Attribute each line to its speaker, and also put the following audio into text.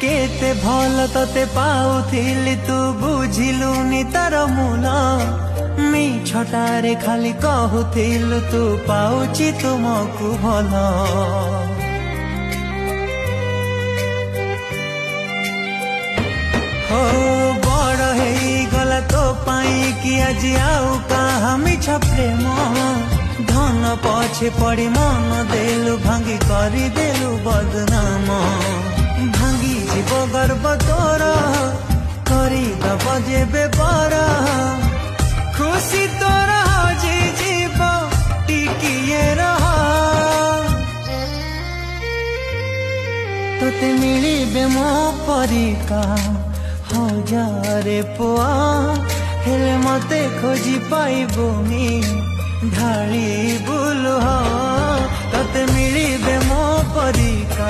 Speaker 1: केते भल तते पाउथिली तू बुझिलुनी तार मूल मिछटारे खाली कहूथिलु तू पाउची तुमको भल हो बड़ हे गला तो पाई कि आज आउ कहा मिछ प्रेम धन पछे पड़ी मन देलु भांगी करी देलु बदनाम भांगी जीव गर्व तोर करी दब जेबे बर खुशी तोर हजी जीव टिकिए रह तोते मिलिबे मो परिका हजारे पुआ हेले मते खोजी पाइबुनी ढाली बुलु तोते मिलिबे मो परिका।